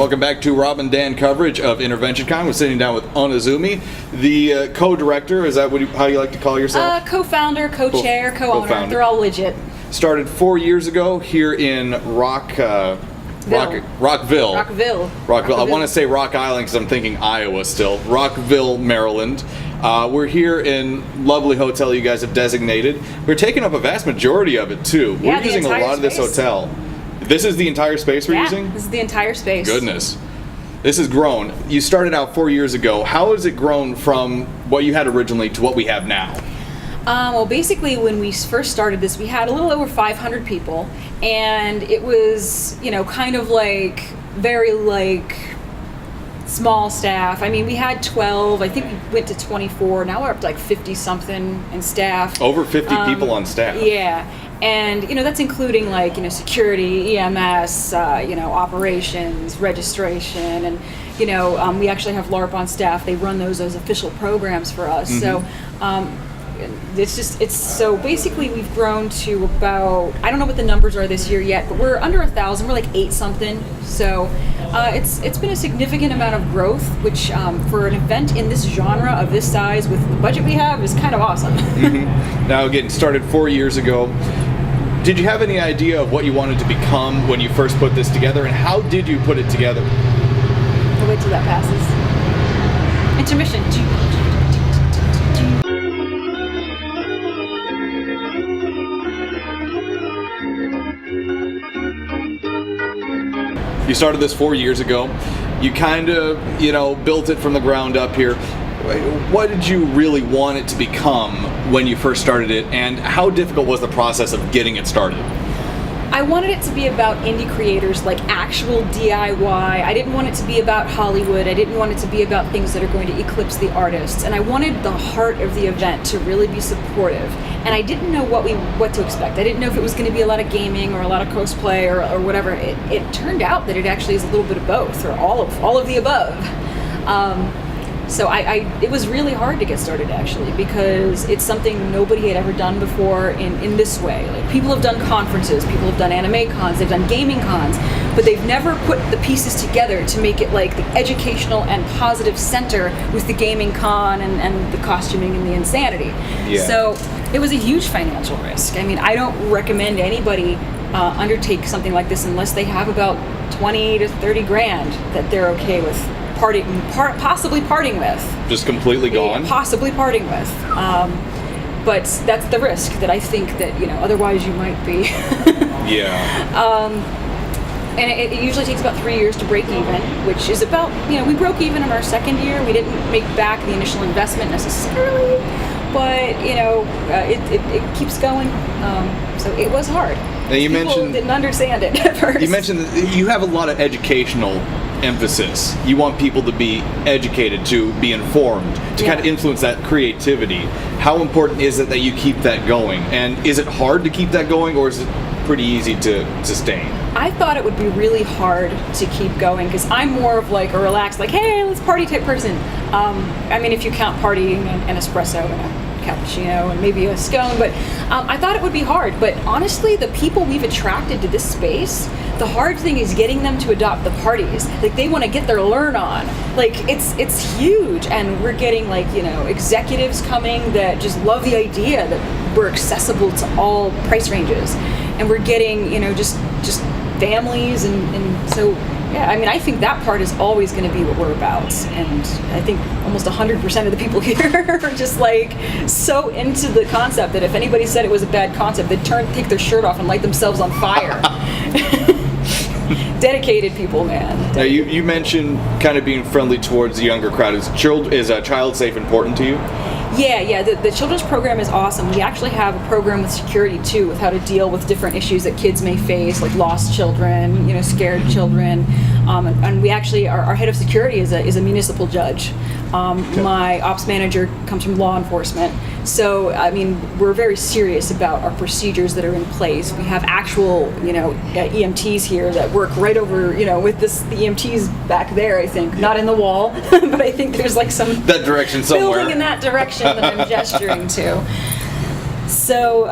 Welcome back to Rob and Dan coverage of InterventionCon. We're sitting down with Onezumi, the co-director. Is that how you like to call yourself? Co-founder, co-chair, co-owner. Co-founder. They're all legit. Started 4 years ago here in Rockville. I want to say Rock Island because I'm thinking Iowa still. Rockville, Maryland. We're here in lovely hotel you guys have designated. We're taking up a vast majority of it too. Yeah, we're using a lot of this hotel. This is the entire space we're using? Yeah, this is the entire space. Goodness. This has grown. You started out 4 years ago. How has it grown from what you had originally to what we have now? Well, basically, when we first started this, we had a little over 500 people, and it was, kind of like very small staff. I mean, we had 12. I think we went to 24. Now we're up to like 50 something in staff. Over 50 people on staff. Yeah. And, that's including security, EMS, operations, registration, and, we actually have LARP on staff. They run those as official programs for us. Mm-hmm. So so basically we've grown to about, I don't know what the numbers are this year yet, but we're under 1,000. We're like 8 something. So it's been a significant amount of growth, which for an event in this genre of this size with the budget we have is kind of awesome. Mm-hmm. Now getting started 4 years ago, did you have any idea of what you wanted to become when you first put this together, and how did you put it together? I'll wait till that passes. Intermission. You started this 4 years ago. You kind of, built it from the ground up here. What did you really want it to become when you first started it, and how difficult was the process of getting it started? I wanted it to be about indie creators, like actual DIY. I didn't want it to be about Hollywood. I didn't want it to be about things that are going to eclipse the artists. And I wanted the heart of the event to really be supportive. And I didn't know what to expect. I didn't know if it was going to be a lot of gaming or a lot of cosplay or whatever. It turned out that it actually is a little bit of both, or all of the above. So it was really hard to get started, actually, because it's something nobody had ever done before in this way. Like, people have done conferences, people have done anime cons, they've done gaming cons, but they've never put the pieces together to make it like the educational and positive center with the gaming con and the costuming and the insanity. Yeah. So it was a huge financial risk. I mean, I don't recommend anybody undertake something like this unless they have about 20 to 30 grand that they're okay with possibly parting with. Just completely gone? Yeah, possibly parting with. But that's the risk that I think that, otherwise you might be. Yeah. And it usually takes about 3 years to break even, which is about, we broke even in our second year. We didn't make back the initial investment necessarily, but, it keeps going. So it was hard. Now you People mentioned didn't understand it at first. You mentioned that you have a lot of educational emphasis. You want people to be educated, to be informed, to kind of influence that creativity. How important is it that you keep that going? And is it hard to keep that going, or is it pretty easy to sustain? I thought it would be really hard to keep going because I'm more of like a relaxed, like, hey, let's party type person. I mean, if you count partying an espresso and a cappuccino and maybe a scone, but I thought it would be hard. But honestly, the people we've attracted to this space, the hard thing is getting them to adopt the parties. Like, they want to get their learn on. Like, it's huge, and we're getting executives coming that just love the idea that we're accessible to all price ranges, and we're getting just families, and so. Yeah, I mean, I think that part is always going to be what we're about, and I think almost 100% of the people here are just so into the concept that if anybody said it was a bad concept, they'd take their shirt off and light themselves on fire. Dedicated people, man. Now, you mentioned kind of being friendly towards the younger crowd. Is child safe important to you? Yeah. The children's program is awesome. We actually have a program with security too, with how to deal with different issues that kids may face, like lost children, scared children. And we actually, our head of security is a municipal judge. My ops manager comes from law enforcement. So, I mean, we're very serious about our procedures that are in place. We have actual, EMTs here that work right over, with the EMTs back there, I think. Not in the wall, but I think there's some that direction somewhere. Building in that direction that I'm gesturing to. So,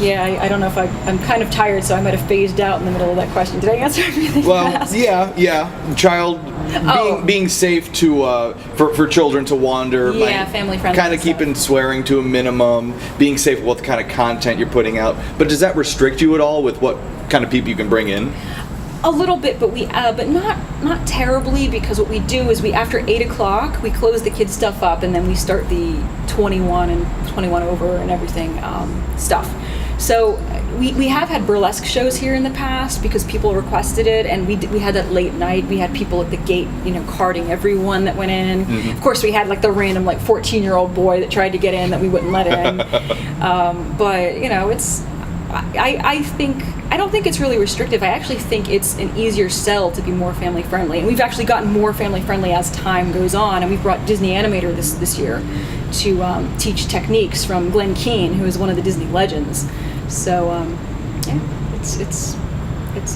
Yeah, I don't know if I'm kind of tired, so I might have phased out in the middle of that question. Did I answer everything? Well, yeah. Child being safe to for children to wander. Yeah, family friendly. Kind of keeping swearing to a minimum. Being safe with what kind of content you're putting out. But does that restrict you at all with what kind of people you can bring in? A little bit, but but not terribly, because what we do is after 8 o'clock we close the kids' stuff up, and then we start the 21 and 21 over and everything stuff. So we have had burlesque shows here in the past because people requested it, and we had that late night. We had people at the gate, carding everyone that went in. Mm-hmm. Of course, we had like the random 14-year-old boy that tried to get in that we wouldn't let in. But it's. I don't think it's really restrictive. I actually think it's an easier sell to be more family friendly, and we've actually gotten more family friendly as time goes on. And we've brought Disney Animator this year to teach techniques from Glenn Keane, who is one of the Disney legends. So it's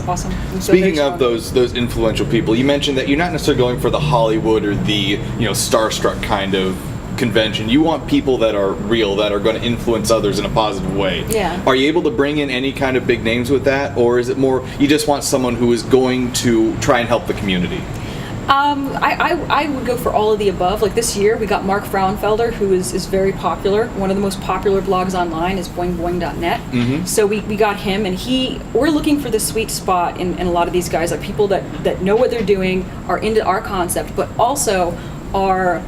awesome. Speaking of those influential people, you mentioned that you're not necessarily going for the Hollywood or the starstruck kind of convention. You want people that are real, that are going to influence others in a positive way. Yeah. Are you able to bring in any kind of big names with that, or is it more you just want someone who is going to try and help the community? I would go for all of the above. Like this year, we got Mark Frauenfelder, who is very popular. One of the most popular blogs online is boingboing.net. Mm-hmm. So we got him, and we're looking for the sweet spot in a lot of these guys, like people that know what they're doing, are into our concept, but also are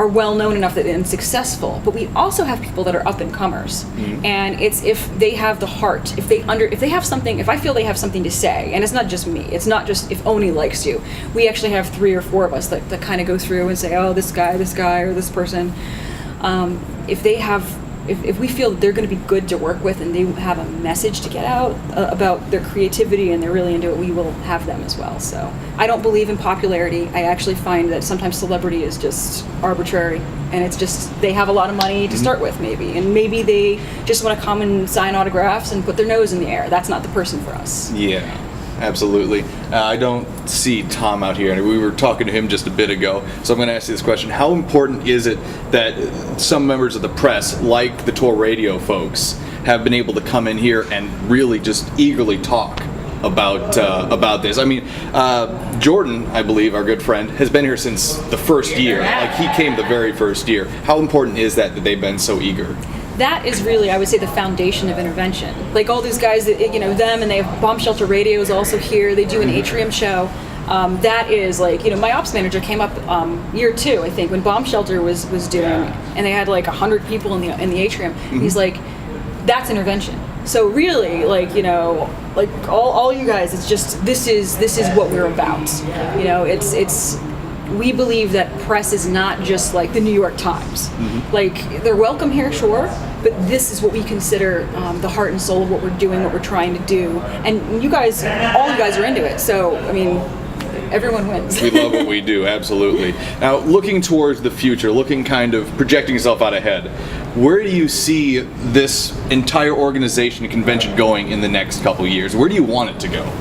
well known enough that and successful. But we also have people that are up and comers, mm-hmm. and it's if they have the heart, if they have something, if I feel they have something to say, and it's not just me, it's not just if Oni likes you. We actually have 3 or 4 of us that kind of go through and say, oh, this guy, or this person. If we feel that they're going to be good to work with and they have a message to get out about their creativity and they're really into it, we will have them as well. So I don't believe in popularity. I actually find that sometimes celebrity is just arbitrary, and it's just they have a lot of money to start with, and maybe they just want to come and sign autographs and put their nose in the air. That's not the person for us. Yeah. Absolutely. I don't see Tom out here, and we were talking to him just a bit ago, so I'm going to ask you this question. How important is it that some members of the press, like the Tour Radio folks, have been able to come in here and really just eagerly talk about this? I mean, Jordan, I believe, our good friend, has been here since the first year. Like, he came the very first year. How important is that they've been so eager? That is really, I would say, the foundation of intervention. Like all these guys that, them, and they have Bomb Shelter Radio is also here. They do an atrium show. That is like, my ops manager came up year 2, I think, when Bomb Shelter was doing, and they had like 100 people in the atrium. Mm-hmm. He's like, that's intervention. So really, like all you guys, it's just this is what we're about. It's. We believe that press is not just like the New York Times. Mm-hmm. Like, they're welcome here, sure, but this is what we consider the heart and soul of what we're doing, what we're trying to do. And all you guys are into it. So, I mean, everyone wins. We love what we do, absolutely. Now, looking towards the future, kind of projecting yourself out ahead, where do you see this entire organization and convention going in the next couple of years? Where do you want it to go?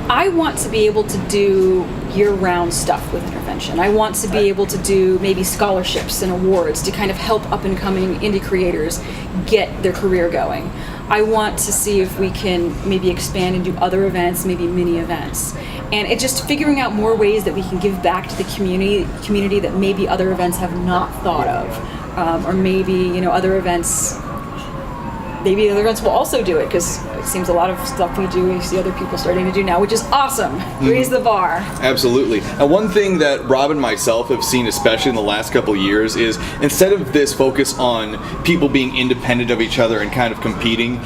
I want to be able to do year-round stuff with intervention. I want to be able to do maybe scholarships and awards to kind of help up-and-coming indie creators get their career going. I want to see if we can maybe expand and do other events, maybe mini events. And it's just figuring out more ways that we can give back to the community that maybe other events have not thought of. Or maybe, other events will also do it, because it seems a lot of stuff we do, we see other people starting to do now, which is awesome. Mm-hmm. Raise the bar. Absolutely. And one thing that Rob and myself have seen, especially in the last couple of years, is instead of this focus on people being independent of each other and kind of competing,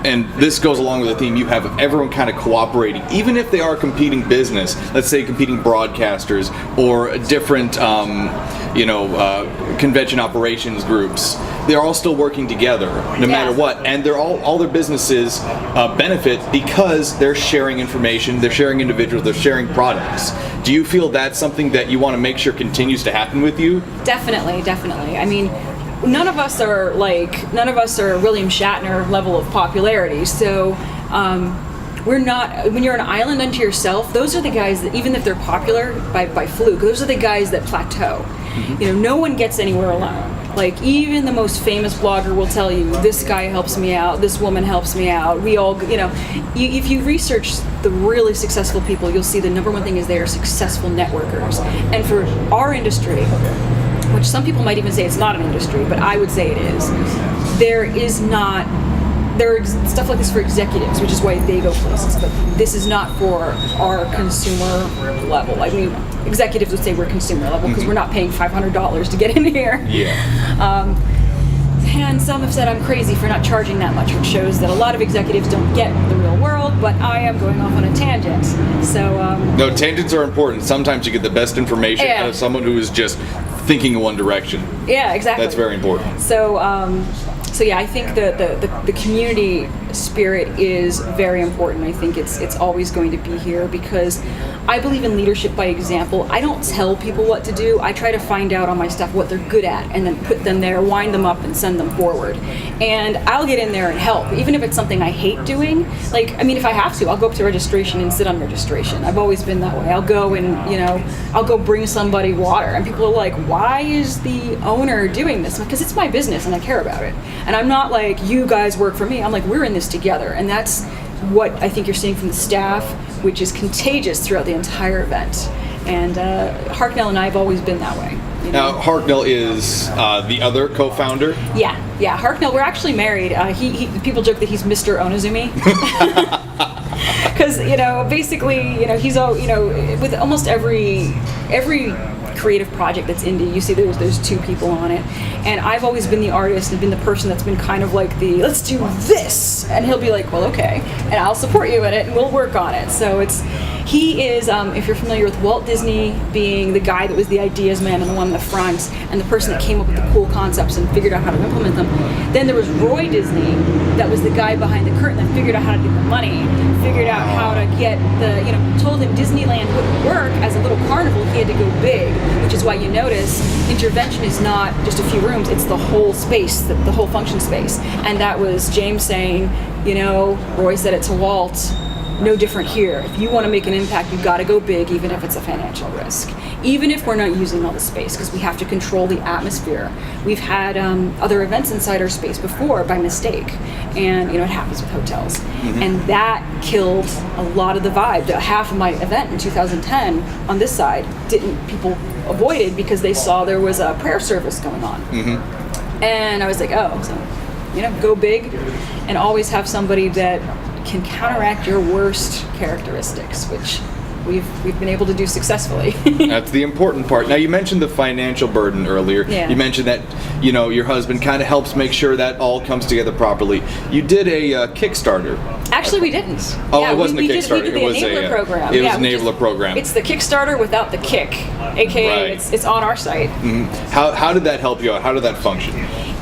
and this goes along with the theme, you have everyone kind of cooperating, even if they are competing business, let's say competing broadcasters or different convention operations groups. They're all still working together, no matter what, and they're all their businesses benefit because they're sharing information, they're sharing individuals, they're sharing products. Do you feel that's something that you want to make sure continues to happen with you? Definitely. I mean, none of us are William Shatner level of popularity, so we're not. When you're an island unto yourself, those are the guys that, even if they're popular by fluke, those are the guys that plateau. Mm-hmm. No one gets anywhere alone. Like, even the most famous blogger will tell you, this guy helps me out, this woman helps me out, we all, if you research the really successful people, you'll see the number one thing is they are successful networkers. And for our industry, which some people might even say it's not an industry, but I would say it is, there are stuff like this for executives, which is why they go places, but this is not for our consumer level. I mean, executives would say we're consumer level because we're not paying $500 to get in here. Yeah. And some have said I'm crazy for not charging that much, which shows that a lot of executives don't get the real world, but I am going off on a tangent. So no, tangents are important. Sometimes you get the best information out of someone who is just thinking in one direction. Yeah, exactly. That's very important. So yeah, I think the community spirit is very important. I think it's always going to be here because I believe in leadership by example. I don't tell people what to do. I try to find out on my stuff what they're good at and then put them there, wind them up, and send them forward. And I'll get in there and help, even if it's something I hate doing. Like, I mean, if I have to, I'll go up to registration and sit on registration. I've always been that way. I'll go and, I'll go bring somebody water. And people are like, why is the owner doing this? Because it's my business and I care about it. And I'm not like, you guys work for me. I'm like, we're in this together. And that's what I think you're seeing from the staff, which is contagious throughout the entire event. And Hartnell and I have always been that way. Now, Hartnell is the other co-founder? Yeah. Hartnell, we're actually married. People joke that he's Mr. Onezumi. Because, basically, he's all, with almost every creative project that's indie, you see there's two people on it. And I've always been the artist and been the person that's been kind of like let's do this. And he'll be like, well, okay. And I'll support you in it and we'll work on it. So he is, if you're familiar with Walt Disney being the guy that was the ideas man and the one in the front and the person that came up with the cool concepts and figured out how to implement them. Then there was Roy Disney that was the guy behind the curtain that figured out how to get the money, figured out how to get told him Disneyland wouldn't work as a little carnival, he had to go big, which is why you notice intervention is not just a few rooms, it's the whole space, the whole function space. And that was James saying, Roy said it to Walt, no different here. If you want to make an impact, you've got to go big, even if it's a financial risk. Even if we're not using all the space, because we have to control the atmosphere. We've had other events inside our space before by mistake, and it happens with hotels. Mm-hmm. And that killed a lot of the vibe. Half of my event in 2010 on this side people avoided because they saw there was a prayer service going on. Mm-hmm. And I was like, go big and always have somebody that can counteract your worst characteristics, which we've been able to do successfully. That's the important part. Now, you mentioned the financial burden earlier. Yeah. You mentioned that your husband kind of helps make sure that all comes together properly. You did a Kickstarter. Actually, we didn't. Oh, it wasn't a Kickstarter. We did the enabler program. It was an enabler program. It's the Kickstarter without the kick, aka right. it's on our site. Mm-hmm. How did that help you out? How did that function?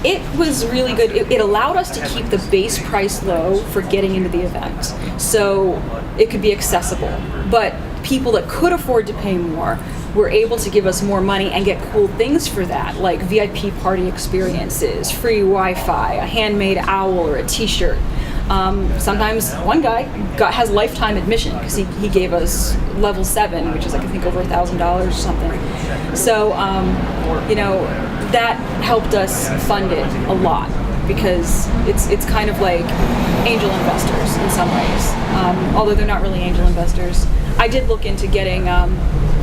It was really good. It allowed us to keep the base price low for getting into the event, so it could be accessible. But people that could afford to pay more were able to give us more money and get cool things for that, like VIP party experiences, free Wi-Fi, a handmade owl, or a T-shirt. Sometimes one guy has lifetime admission because he gave us level 7, which is I think over $1,000 or something. So that helped us fund it a lot because it's kind of like angel investors in some ways, although they're not really angel investors. I did look into getting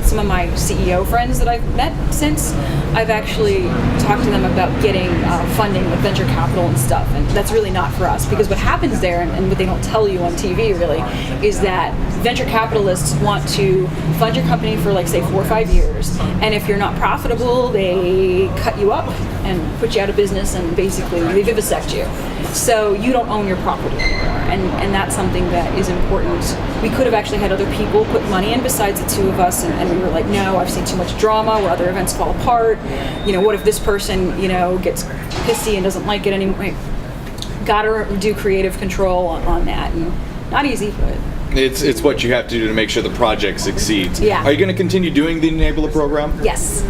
some of my CEO friends that I've met since. I've actually talked to them about getting funding with venture capital and stuff, and that's really not for us because what happens there, and what they don't tell you on TV really, is that venture capitalists want to fund your company for say 4 or 5 years, and if you're not profitable, they cut you up and put you out of business and basically they vivisect you. So you don't own your property anymore, and that's something that is important. We could have actually had other people put money in besides the two of us, and we were like, no, I've seen too much drama where other events fall apart. What if this person, gets pissy and doesn't like it anymore? Gotta do creative control on that, and not easy, but it's what you have to do to make sure the project succeeds. Yeah. Are you going to continue doing the enabler program? Yes.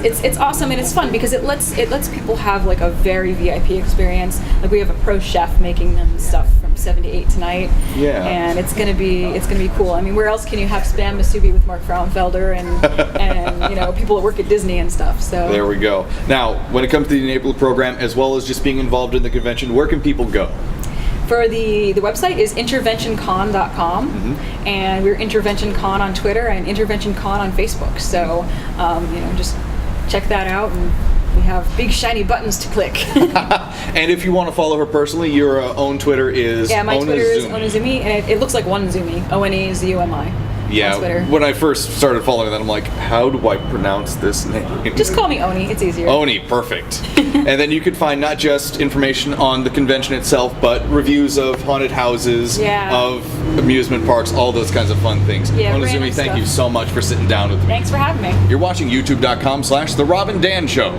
It's awesome and it's fun because it lets people have a very VIP experience. We have a pro chef making them stuff from 7 to 8 tonight. Yeah. And it's gonna be cool. I mean, where else can you have Spam Masubi with Mark Frauenfelder and people that work at Disney and stuff? So there we go. Now, when it comes to the Enable program, as well as just being involved in the convention, where can people go? For the website is InterventionCon.com, and we're InterventionCon on Twitter and InterventionCon on Facebook. So, just check that out, and we have big shiny buttons to click. And if you want to follow her personally, your own Twitter is my Onezumi. Twitter is Onezumi, and it looks like Onezumi, Onezumi. Yeah, on Twitter. when I first started following that, I'm like, how do I pronounce this name? Just call me Oni, it's easier. Oni, perfect. And then you can find not just information on the convention itself, but reviews of haunted houses, of amusement parks, all those kinds of fun things. Yeah, Onezumi, thank you so much for sitting down with me. Thanks for having me. You're watching youtube.com/The Rob and Dan Show.